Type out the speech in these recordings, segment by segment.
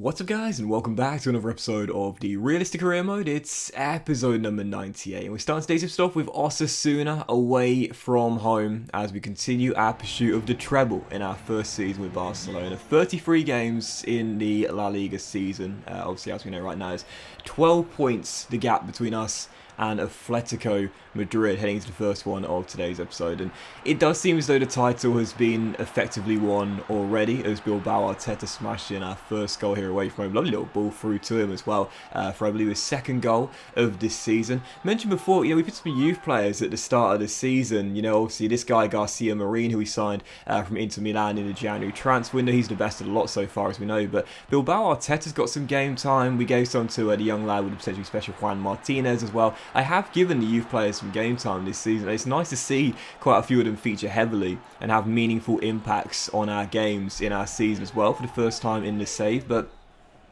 What's up guys, and welcome back to another episode of the Realistic Career Mode. It's episode number 98 and we're starting today's stuff with Osasuna away from home as we continue our pursuit of the treble in our first season with Barcelona. 33 games in the La Liga season, obviously as we know right now is 12 points the gap between us and Atletico Madrid heading into the first one of today's episode. And it does seem as though the title has been effectively won already as Bilbao Hertha smashed in our first goal here away from home. Lovely little ball through to him as well for I believe his second goal of this season. Mentioned before, we put some youth players at the start of the season. Obviously this guy Garcia Marine, who we signed from Inter Milan in the January transfer window, he's the best of the lot so far as we know. But Bilbao Arteta's got some game time. We gave some to the young lad with the potentially special Juan Martinez as well. I have given the youth players some game time this season. It's nice to see quite a few of them feature heavily and have meaningful impacts on our games in our season as well for the first time in this save. But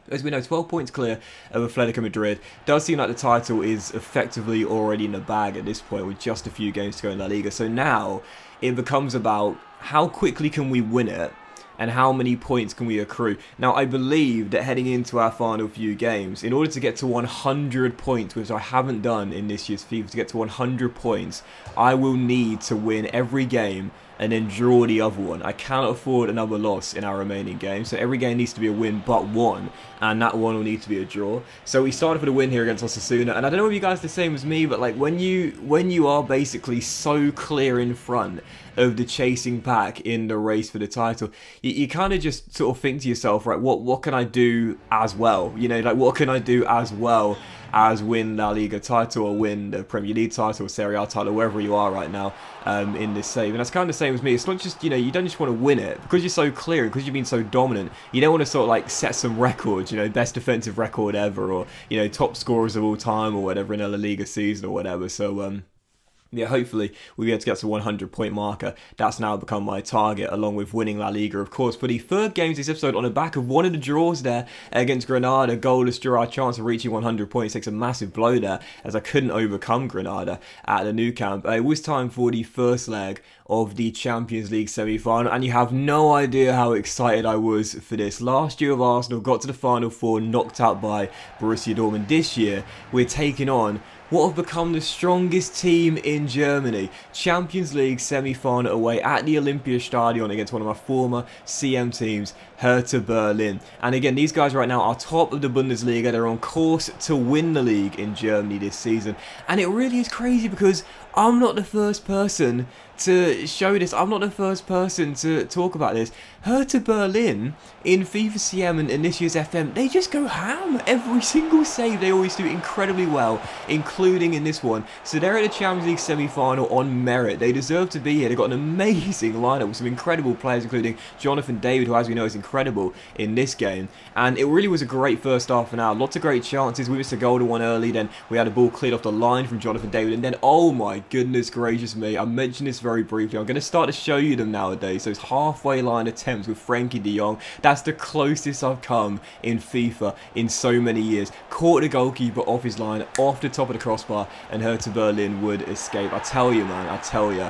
as we know, 12 points clear of Atletico Madrid. Does seem like the title is effectively already in the bag at this point with just a few games to go in La Liga. So now it becomes about how quickly can we win it and how many points can we accrue. Now, I believe that heading into our final few games, in order to get to 100 points, which I haven't done in this year's FIFA, to get to 100 points, I will need to win every game and then draw the other one. I cannot afford another loss in our remaining games, so every game needs to be a win but one, and that one will need to be a draw. So we started with a win here against Osasuna, and I don't know if you guys are the same as me, but like when you are basically so clear in front of the chasing pack in the race for the title, you kind of just sort of think to yourself, right, what can I do as well? What can I do as well as win La Liga title or win the Premier League title or Serie A title, wherever you are right now in this save. And that's kind of the same as me. It's not just, you don't just want to win it because you're so clear and because you've been so dominant. You don't want to sort of like set some records, best defensive record ever or, top scorers of all time or whatever in a La Liga season or whatever. So, yeah, hopefully we'll be able to get to the 100 point marker. That's now become my target, along with winning La Liga, of course. For the third game of this episode, on the back of one of the draws there against Granada, goalless draw, our chance of reaching 100 points takes a massive blow there, as I couldn't overcome Granada at the Nou Camp. It was time for the first leg of the Champions League semi-final, and you have no idea how excited I was for this. Last year of Arsenal got to the Final Four, knocked out by Borussia Dortmund. This year, we're taking on what have become the strongest team in Germany. Champions League semi-final away at the Olympiastadion against one of my former CM teams, Hertha Berlin. And again, these guys right now are top of the Bundesliga. They're on course to win the league in Germany this season. And it really is crazy because I'm not the first person to show this. I'm not the first person to talk about this. Hertha Berlin in FIFA CM and this year's FM, they just go ham. Every single save they always do incredibly well, including in this one. So they're at the Champions League semi-final on merit. They deserve to be here. They've got an amazing lineup with some incredible players, including Jonathan David, who as we know is incredible in this game. And it really was a great first half an hour. Lots of great chances. We missed a goal to one early. Then we had a ball cleared off the line from Jonathan David. And then, oh my goodness gracious me, I mentioned this very briefly. I'm going to start to show you them nowadays. Those halfway line attempts with Frankie de Jong. That's the closest I've come in FIFA in so many years. Caught the goalkeeper off his line, off the top of the crossbar, and Hertha Berlin would escape. I tell you, man, I tell you.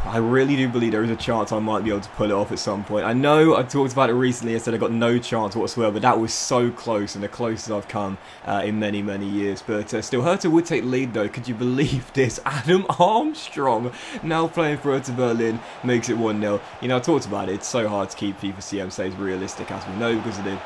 I really do believe there is a chance I might be able to pull it off at some point. I know I talked about it recently. I said I got no chance whatsoever, but that was so close and the closest I've come in many, many years. But still, Hertha would take the lead though. Could you believe this? Adam Armstrong now playing for Hertha Berlin makes it 1-0. I talked about it. It's so hard to keep FIFA CM saves realistic, as we know, because of the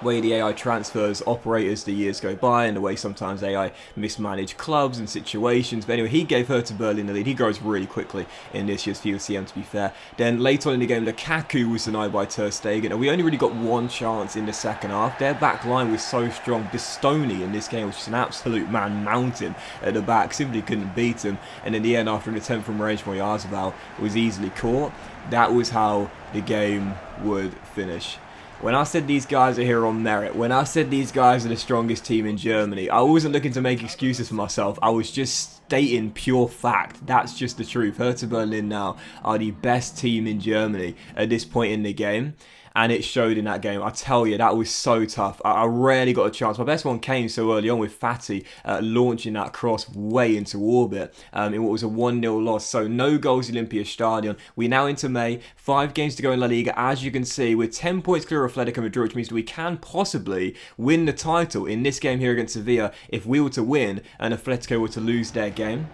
way the AI transfers operate as the years go by and the way sometimes AI mismanage clubs and situations. But anyway, he gave Hertha Berlin the lead. He grows really quickly in this year's FIFA CM, to be fair. Then later on in the game, Lukaku was denied by Ter Stegen, and we only really got one chance in the second half. Their back line was so strong. Bastoni in this game was just an absolute man mountain at the back. Simply couldn't beat him. And in the end, after an attempt from Range Moyarzabal, it was easily caught. That was how the game would finish. When I said these guys are here on merit, when I said these guys are the strongest team in Germany, I wasn't looking to make excuses for myself. I was just stating pure fact. That's just the truth. Hertha Berlin now are the best team in Germany at this point in the game. and it showed in that game. I tell you, that was so tough. I rarely got a chance. My best one came so early on with Fati launching that cross way into orbit in what was a 1-0 loss. So no goals Olympia Stadion. We're now into May, 5 games to go in La Liga. As you can see, we're 10 points clear of Atletico Madrid, which means that we can possibly win the title in this game here against Sevilla if we were to win and Atletico were to lose their game.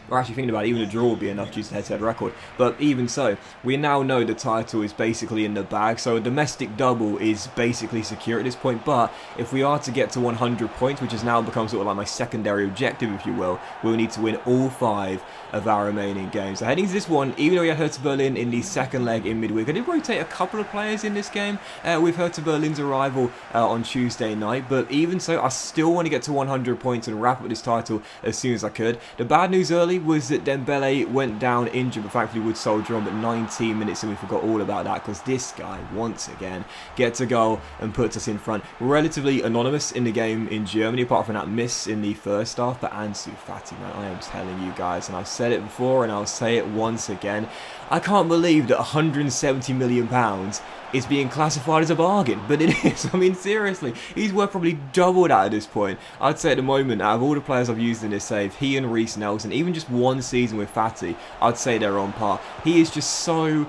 Or actually thinking about it, even a draw would be enough due to the head-to-head record. But even so, we now know the title is basically in the bag. So a domestic double is basically secure at this point. But if we are to get to 100 points, which has now become sort of like my secondary objective, if you will, we'll need to win all 5 of our remaining games. So heading to this one, even though we had Hertha Berlin in the second leg in midweek, I did rotate a couple of players in this game with Hertha Berlin's arrival on Tuesday night. But even so, I still want to get to 100 points and wrap up this title as soon as I could. The bad news early was that Dembele went down injured, but thankfully would soldier on. But 19 minutes and we forgot all about that because this guy once again gets a goal and puts us in front. Relatively anonymous in the game in Germany, apart from that miss in the first half. But Ansu Fati, man, I am telling you guys, and I've said it before and I'll say it once again, I can't believe that £170 million is being classified as a bargain, but it is. I mean, seriously, he's worth probably double that at this point. I'd say at the moment, out of all the players I've used in this save, he and Reece Nelson, even just one season with Fati, I'd say they're on par. He is just so...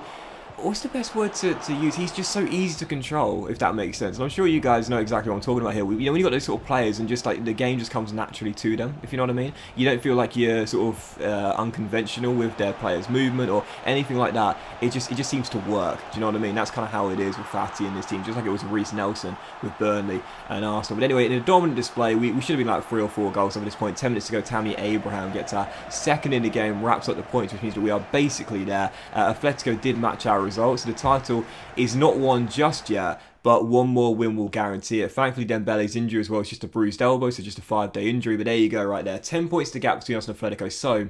What's the best word to use? He's just so easy to control, if that makes sense. And I'm sure you guys know exactly what I'm talking about here. You know, when you've got those sort of players and just like the game just comes naturally to them, if you know what I mean. You don't feel like you're sort of unconventional with their players' movement or anything like that. It just seems to work. Do you know what I mean? That's kind of how it is with Fati in this team, just like it was with Reece Nelson with Burnley and Arsenal. But anyway, in a dominant display, we should have been like 3 or 4 goals over this point. 10 minutes to go, Tammy Abraham gets our second in the game, wraps up the points, which means that we are basically there. Atletico did match our results. So the title is not won just yet, but one more win will guarantee it. Thankfully, Dembele's injury as well is just a bruised elbow, so just a 5-day injury. But there you go, right there. 10 points to gap between us and Atletico. So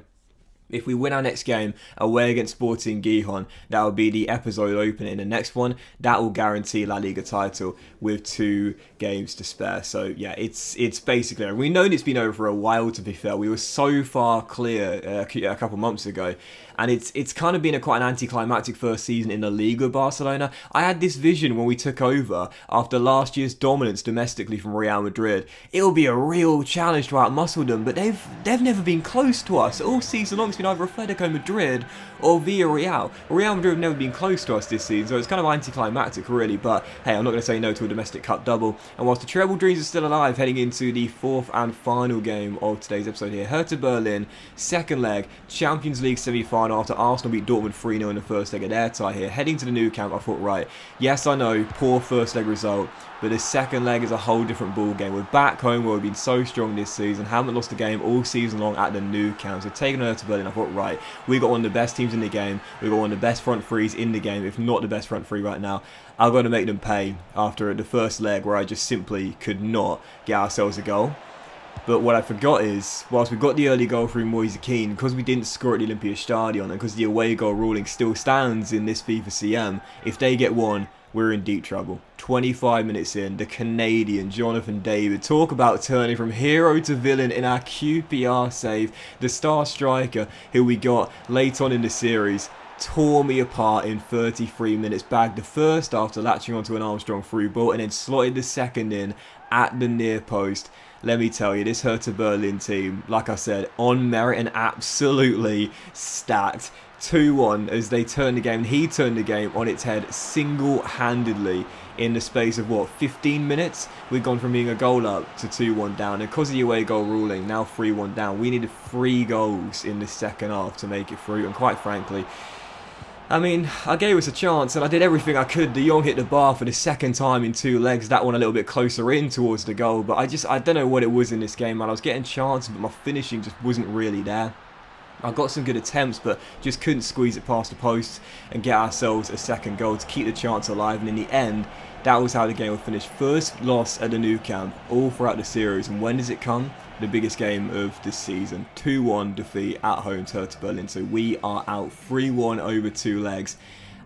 if we win our next game away against Sporting Gijon, that will be the episode opener in the next one. That will guarantee La Liga title with 2 games to spare. So yeah, it's basically, we know it's been over for a while, to be fair. We were so far clear a couple months ago. And it's kind of been quite an anticlimactic first season in the Liga, Barcelona. I had this vision when we took over after last year's dominance domestically from Real Madrid. It'll be a real challenge to outmuscle them, but they've never been close to us. All season long it's been either Atletico Madrid or Villarreal. Real Madrid have never been close to us this season, so it's kind of anticlimactic really, but hey, I'm not going to say no to a domestic cup double. And whilst the treble dreams are still alive, heading into the 4th and final game of today's episode here, Hertha Berlin, second leg, Champions League semi-final after Arsenal beat Dortmund 3-0 in the first leg of their tie here. Heading to the new camp, I thought, right, yes, I know, poor first leg result, but the second leg is a whole different ball game. We're back home where we've been so strong this season, haven't lost a game all season long at the new camp. So taking on Hertha Berlin, I thought, right, we got one of the best teams in the game, we got one of the best front threes in the game, if not the best front three right now. I'm going to make them pay after the first leg where I just simply could not get ourselves a goal. But what I forgot is, whilst we got the early goal through Moise Kean, because we didn't score at the Olympia Stadion and because the away goal ruling still stands in this FIFA CM, if they get one, we're in deep trouble. 25 minutes in, the Canadian Jonathan David, talk about turning from hero to villain in our QPR save. The star striker who we got late on in the series tore me apart in 33 minutes, bagged the first after latching onto an Armstrong through ball and then slotted the second in at the near post. Let me tell you, this Hertha Berlin team, like I said, on merit and absolutely stacked. 2-1 as they turned the game, and he turned the game on its head single-handedly in the space of, 15 minutes? We've gone from being a goal up to 2-1 down, and because of the away goal ruling, now 3-1 down. We needed 3 goals in the second half to make it through, and quite frankly, I mean, I gave us a chance and I did everything I could. De Jong hit the bar for the second time in 2 legs. That one a little bit closer in towards the goal. But I don't know what it was in this game, man. I was getting chances, but my finishing just wasn't really there. I got some good attempts, but just couldn't squeeze it past the post and get ourselves a second goal to keep the chance alive. And in the end, that was how the game would finish. First loss at the new camp, all throughout the series. And when does it come? The biggest game of this season. 2-1 defeat at home to Hertha Berlin. So we are out 3-1 over 2 legs.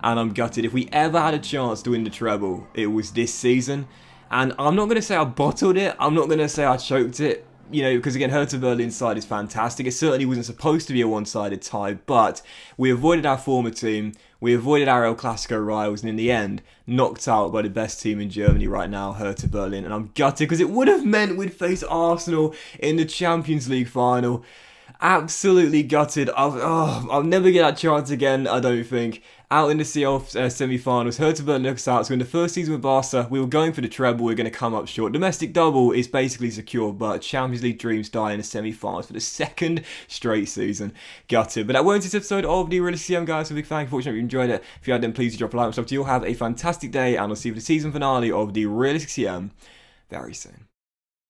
And I'm gutted. If we ever had a chance to win the treble, it was this season. And I'm not going to say I bottled it. I'm not going to say I choked it. You know, because again, Hertha Berlin's side is fantastic. It certainly wasn't supposed to be a one-sided tie, but we avoided our former team. We avoided our El Clasico rivals and in the end, knocked out by the best team in Germany right now, Hertha Berlin. And I'm gutted because it would have meant we'd face Arsenal in the Champions League final. Absolutely gutted. I'll never get that chance again, I don't think. Out in the CL semi-finals, Hertha Berlin knocks out. So in the first season with Barca, we were going for the treble, we are going to come up short. Domestic double is basically secure, but Champions League dreams die in the semi-finals for the second straight season. Gutted. But that was this episode of the Realistic CM, guys. So big thank you for watching. If you enjoyed it, if you had, then please drop a like and stuff. You'll have a fantastic day, and I'll see you for the season finale of the Realistic CM very soon.